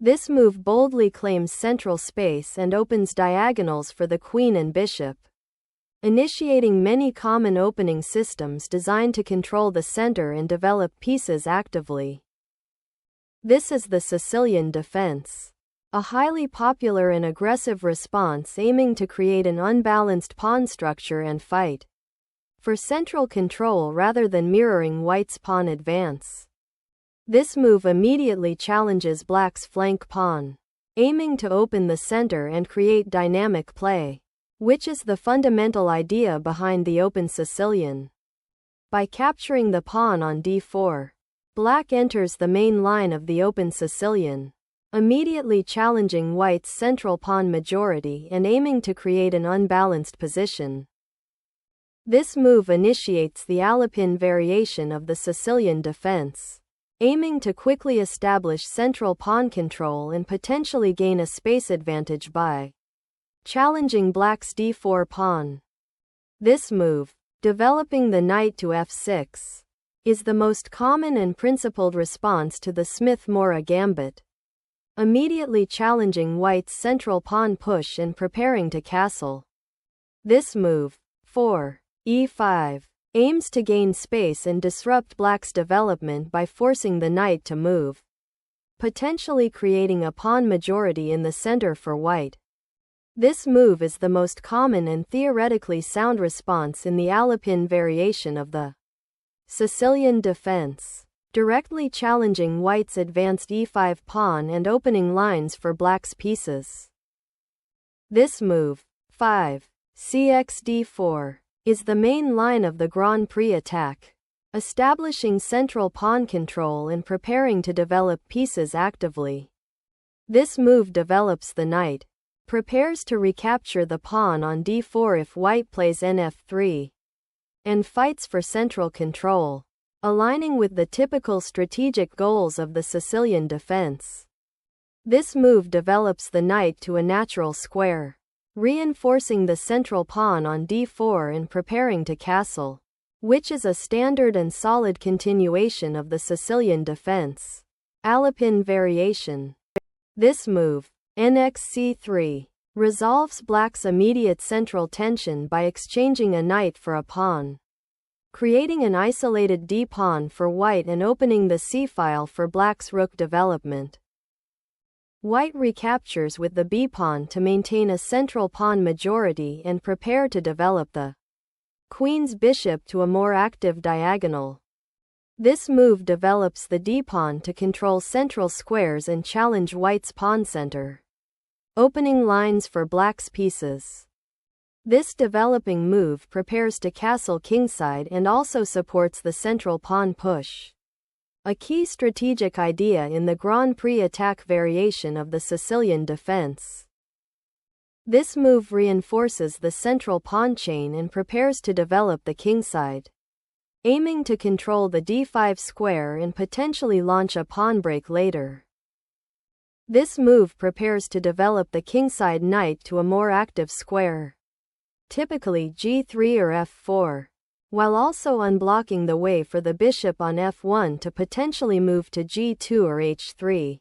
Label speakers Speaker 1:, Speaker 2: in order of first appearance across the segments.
Speaker 1: This move boldly claims central space and opens diagonals for the queen and bishop, initiating many common opening systems designed to control the center and develop pieces actively. This is the Sicilian defense, a highly popular and aggressive response aiming to create an unbalanced pawn structure and fight for central control rather than mirroring white's pawn advance. This move immediately challenges black's flank pawn, aiming to open the center and create dynamic play, which is the fundamental idea behind the open Sicilian. By capturing the pawn on d4, black enters the main line of the open Sicilian, immediately challenging white's central pawn majority and aiming to create an unbalanced position. This move initiates the Alpine variation of the Sicilian defense, aiming to quickly establish central pawn control and potentially gain a space advantage by challenging black's d4 pawn. This move, developing the knight to f6, is the most common and principled response to the Smith-Morra gambit, immediately challenging white's central pawn push and preparing to castle. This move, 4e5, aims to gain space and disrupt black's development by forcing the knight to move, potentially creating a pawn majority in the center for white. This move is the most common and theoretically sound response in the Alpine variation of the Sicilian defense, directly challenging white's advanced e5 pawn and opening lines for black's pieces. This move, 5cx-d4, is the main line of the Grand Prix attack, establishing central pawn control and preparing to develop pieces actively. This move develops the knight, prepares to recapture the pawn on d4 if white plays nf3, and fights for central control, aligning with the typical strategic goals of the Sicilian defense. This move develops the knight to a natural square, reinforcing the central pawn on d4 and preparing to castle, which is a standard and solid continuation of the Sicilian defense. Alpine variation. This move, nxc3, resolves black's immediate central tension by exchanging a knight for a pawn, creating an isolated d-pawn for white and opening the c-file for black's rook development. White recaptures with the b-pawn to maintain a central pawn majority and prepare to develop the queen's bishop to a more active diagonal. This move develops the d-pawn to control central squares and challenge white's pawn center, opening lines for black's pieces. This developing move prepares to castle kingside and also supports the central pawn push, a key strategic idea in the Grand Prix attack variation of the Sicilian defense. This move reinforces the central pawn chain and prepares to develop the kingside, aiming to control the d5 square and potentially launch a pawn break later. This move prepares to develop the kingside knight to a more active square, typically g3 or f4, while also unblocking the way for the bishop on f1 to potentially move to g2 or h3.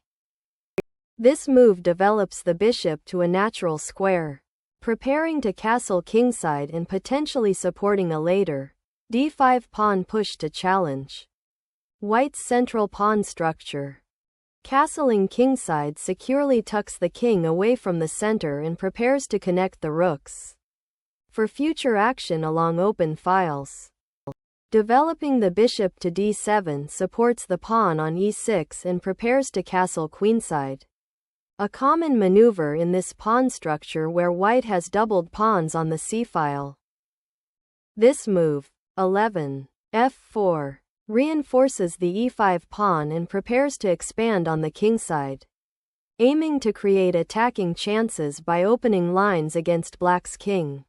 Speaker 1: This move develops the bishop to a natural square, preparing to castle kingside and potentially supporting a later d5 pawn push to challenge white's central pawn structure. Castling kingside securely tucks the king away from the center and prepares to connect the rooks for future action along open files. Developing the bishop to d7 supports the pawn on e6 and prepares to castle queenside, a common maneuver in this pawn structure where white has doubled pawns on the c-file. This move, 11 f4, reinforces the e5 pawn and prepares to expand on the kingside, aiming to create attacking chances by opening lines against black's king.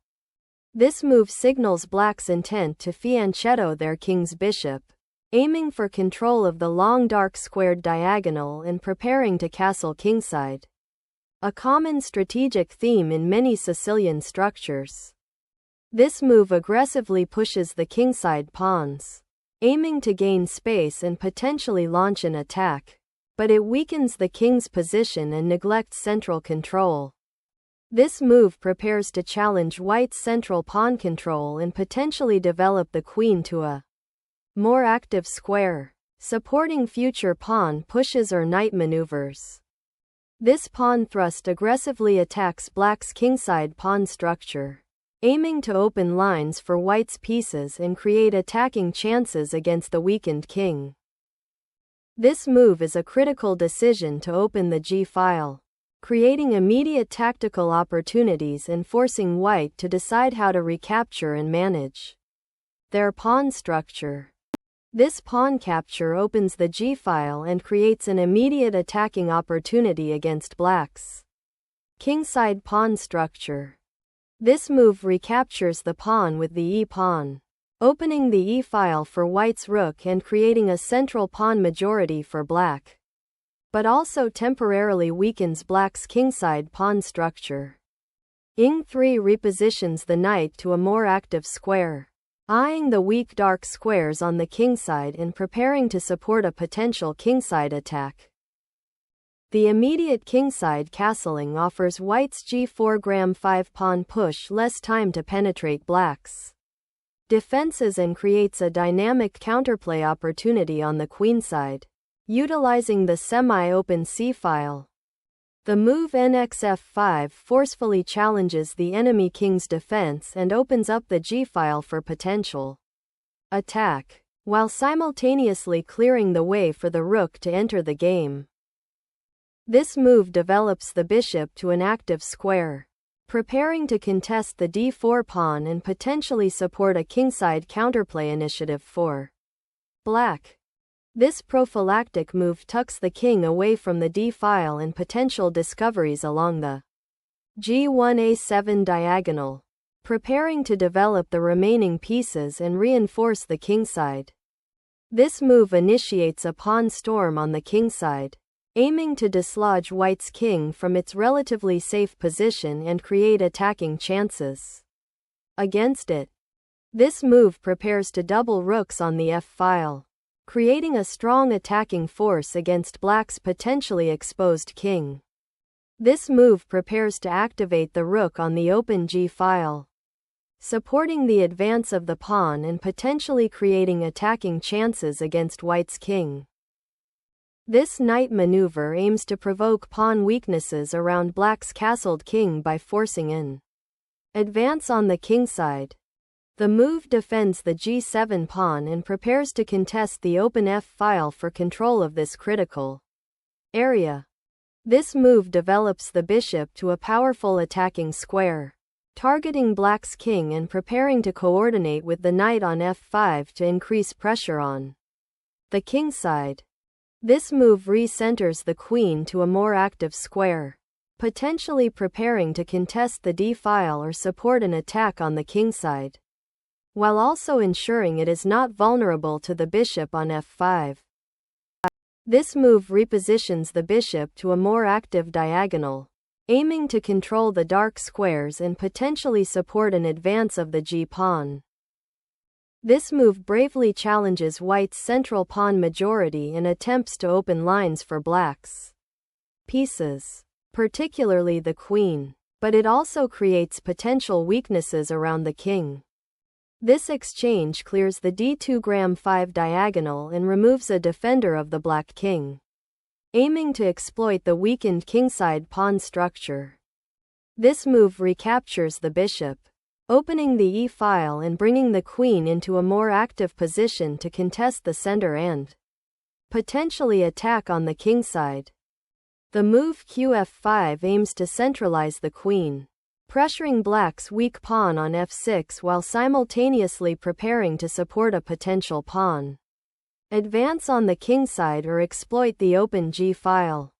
Speaker 1: This move signals black's intent to fianchetto their king's bishop, aiming for control of the long dark squared diagonal and preparing to castle kingside, a common strategic theme in many Sicilian structures. This move aggressively pushes the kingside pawns, aiming to gain space and potentially launch an attack. but it weakens the king's position and neglects central control. This move prepares to challenge white's central pawn control and potentially develop the queen to a more active square, supporting future pawn pushes or knight maneuvers. This pawn thrust aggressively attacks black's kingside pawn structure, aiming to open lines for white's pieces and create attacking chances against the weakened king. This move is a critical decision to open the g-file, creating immediate tactical opportunities and forcing white to decide how to recapture and manage their pawn structure. This pawn capture opens the g-file and creates an immediate attacking opportunity against black's kingside pawn structure. This move recaptures the pawn with the e-pawn, opening the e-file for white's rook and creating a central pawn majority for black, but also temporarily weakens black's kingside pawn structure. Ing3 repositions the knight to a more active square, eyeing the weak dark squares on the kingside and preparing to support a potential kingside attack. The immediate kingside castling offers white's g4 gram5 pawn push less time to penetrate black's defenses and creates a dynamic counterplay opportunity on the queenside, utilizing the semi-open c-file. The move nxf5 forcefully challenges the enemy king's defense and opens up the g-file for potential attack, while simultaneously clearing the way for the rook to enter the game. This move develops the bishop to an active square, preparing to contest the d4 pawn and potentially support a kingside counterplay initiative for black. This prophylactic move tucks the king away from the d-file and potential discoveries along the g1a7 diagonal, preparing to develop the remaining pieces and reinforce the kingside. This move initiates a pawn storm on the kingside, aiming to dislodge white's king from its relatively safe position and create attacking chances against it. This move prepares to double rooks on the f-file, creating a strong attacking force against black's potentially exposed king. This move prepares to activate the rook on the open g-file, supporting the advance of the pawn and potentially creating attacking chances against white's king. This knight maneuver aims to provoke pawn weaknesses around black's castled king by forcing an advance on the kingside. The move defends the g7 pawn and prepares to contest the open f-file for control of this critical area. This move develops the bishop to a powerful attacking square, targeting black's king and preparing to coordinate with the knight on f5 to increase pressure on the kingside. This move re-centers the queen to a more active square, potentially preparing to contest the d-file or support an attack on the kingside, while also ensuring it is not vulnerable to the bishop on f5. This move repositions the bishop to a more active diagonal, aiming to control the dark squares and potentially support an advance of the g-pawn. This move bravely challenges white's central pawn majority and attempts to open lines for black's pieces, particularly the queen, but it also creates potential weaknesses around the king. This exchange clears the d2 gram5 diagonal and removes a defender of the black king, aiming to exploit the weakened kingside pawn structure. This move recaptures the bishop, opening the e-file and bringing the queen into a more active position to contest the center and potentially attack on the kingside. The move qf5 aims to centralize the queen, pressuring black's weak pawn on f6 while simultaneously preparing to support a potential pawn advance on the kingside or exploit the open g-file.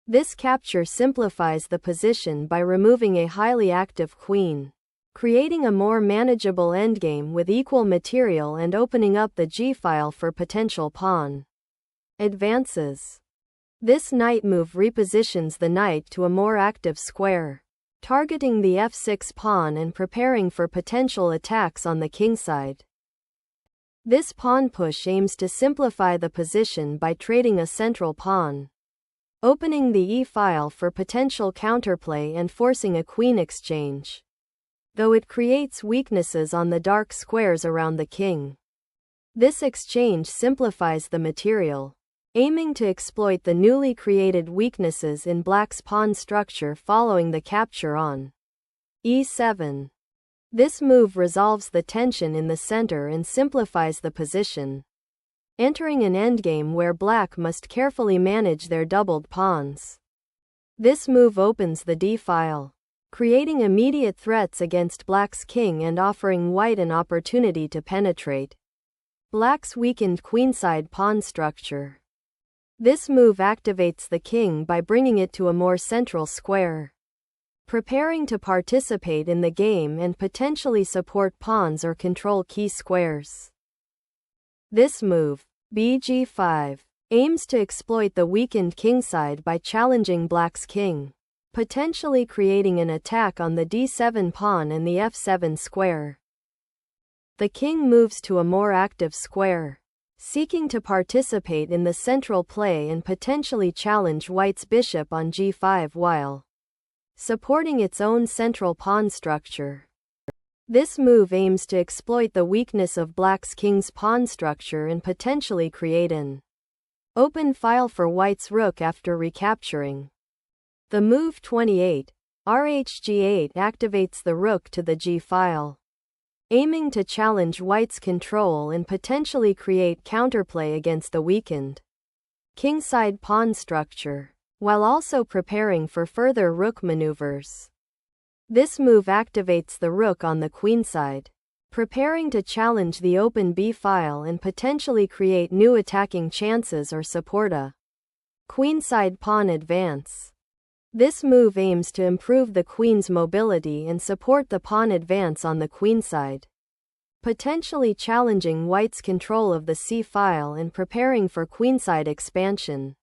Speaker 1: This capture simplifies the position by removing a highly active queen, creating a more manageable endgame with equal material and opening up the g-file for potential pawn advances. This knight move repositions the knight to a more active square, targeting the f6 pawn and preparing for potential attacks on the kingside. This pawn push aims to simplify the position by trading a central pawn, opening the e-file for potential counterplay and forcing a queen exchange, though it creates weaknesses on the dark squares around the king. This exchange simplifies the material, aiming to exploit the newly created weaknesses in black's pawn structure following the capture on e7. This move resolves the tension in the center and simplifies the position, entering an endgame where black must carefully manage their doubled pawns. This move opens the d-file, creating immediate threats against black's king and offering white an opportunity to penetrate black's weakened queenside pawn structure. This move activates the king by bringing it to a more central square, preparing to participate in the game and potentially support pawns or control key squares. This move, bg5, aims to exploit the weakened kingside by challenging black's king, potentially creating an attack on the d7 pawn and the f7 square. The king moves to a more active square, seeking to participate in the central play and potentially challenge white's bishop on g5 while supporting its own central pawn structure. This move aims to exploit the weakness of black's king's pawn structure and potentially create an open file for white's rook after recapturing. The move 28, rhg8 activates the rook to the g-file, aiming to challenge white's control and potentially create counterplay against the weakened kingside pawn structure, while also preparing for further rook maneuvers. This move activates the rook on the queenside, preparing to challenge the open b-file and potentially create new attacking chances or support a queenside pawn advance. This move aims to improve the queen's mobility and support the pawn advance on the queenside, potentially challenging white's control of the c-file and preparing for queenside expansion.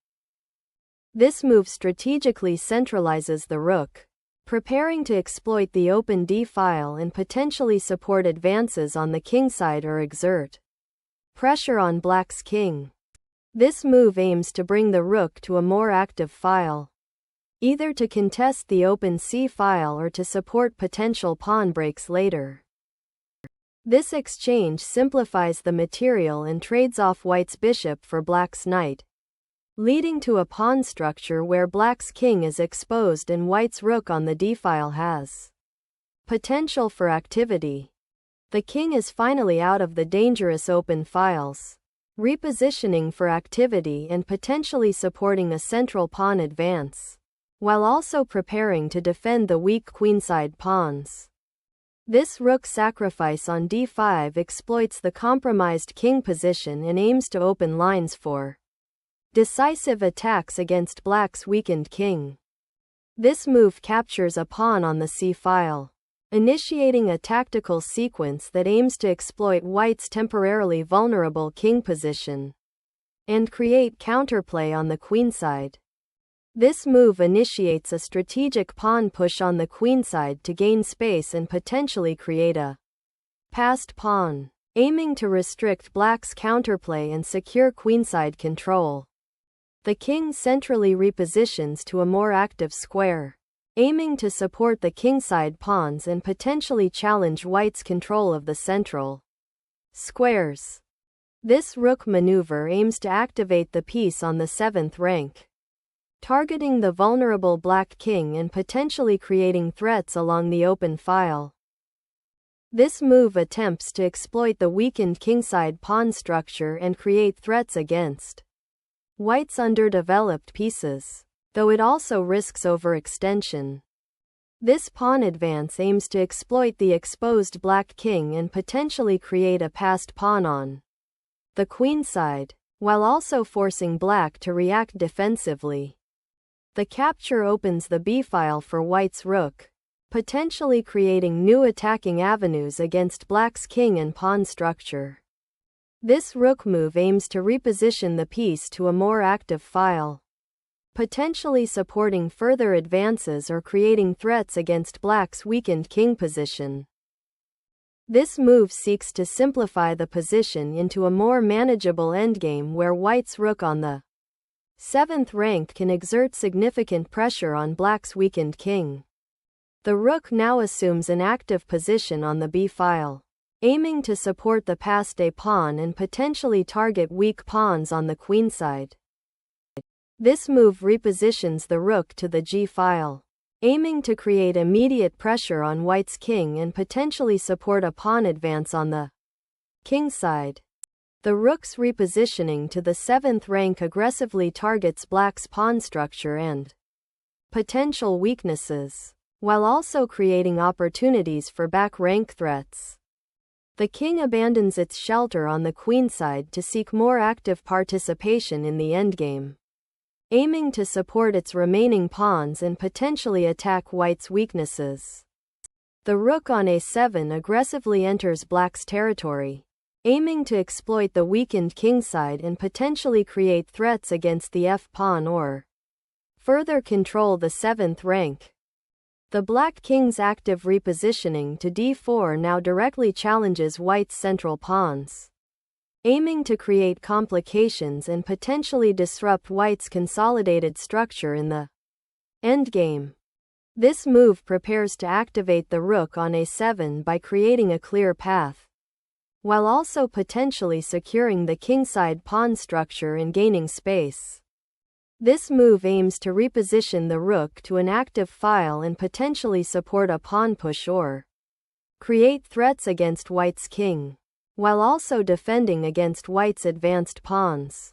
Speaker 1: This move strategically centralizes the rook, preparing to exploit the open d-file and potentially support advances on the kingside or exert pressure on black's king. This move aims to bring the rook to a more active file, either to contest the open c-file or to support potential pawn breaks later. This exchange simplifies the material and trades off white's bishop for black's knight, leading to a pawn structure where black's king is exposed and white's rook on the d-file has potential for activity. The king is finally out of the dangerous open files, repositioning for activity and potentially supporting a central pawn advance, while also preparing to defend the weak queenside pawns. This rook sacrifice on d5 exploits the compromised king position and aims to open lines for decisive attacks against black's weakened king. This move captures a pawn on the c-file, initiating a tactical sequence that aims to exploit white's temporarily vulnerable king position and create counterplay on the queenside. This move initiates a strategic pawn push on the queenside to gain space and potentially create a passed pawn, aiming to restrict black's counterplay and secure queenside control. The king centrally repositions to a more active square, aiming to support the kingside pawns and potentially challenge white's control of the central squares. This rook maneuver aims to activate the piece on the 7th rank, targeting the vulnerable black king and potentially creating threats along the open file. This move attempts to exploit the weakened kingside pawn structure and create threats against white's underdeveloped pieces, though it also risks overextension. This pawn advance aims to exploit the exposed black king and potentially create a passed pawn on the queenside, while also forcing black to react defensively. The capture opens the b-file for white's rook, potentially creating new attacking avenues against black's king and pawn structure. This rook move aims to reposition the piece to a more active file, potentially supporting further advances or creating threats against black's weakened king position. This move seeks to simplify the position into a more manageable endgame where white's rook on the 7th rank can exert significant pressure on black's weakened king. The rook now assumes an active position on the b-file, aiming to support the passed a pawn and potentially target weak pawns on the queenside. This move repositions the rook to the g-file, aiming to create immediate pressure on white's king and potentially support a pawn advance on the kingside. The rook's repositioning to the 7th rank aggressively targets black's pawn structure and potential weaknesses, while also creating opportunities for back rank threats. The king abandons its shelter on the queenside to seek more active participation in the endgame, aiming to support its remaining pawns and potentially attack white's weaknesses. The rook on a7 aggressively enters black's territory, aiming to exploit the weakened kingside and potentially create threats against the f-pawn or further control the 7th rank. The black king's active repositioning to d4 now directly challenges white's central pawns, aiming to create complications and potentially disrupt white's consolidated structure in the endgame. This move prepares to activate the rook on a7 by creating a clear path, while also potentially securing the kingside pawn structure and gaining space. This move aims to reposition the rook to an active file and potentially support a pawn push or create threats against white's king, while also defending against white's advanced pawns.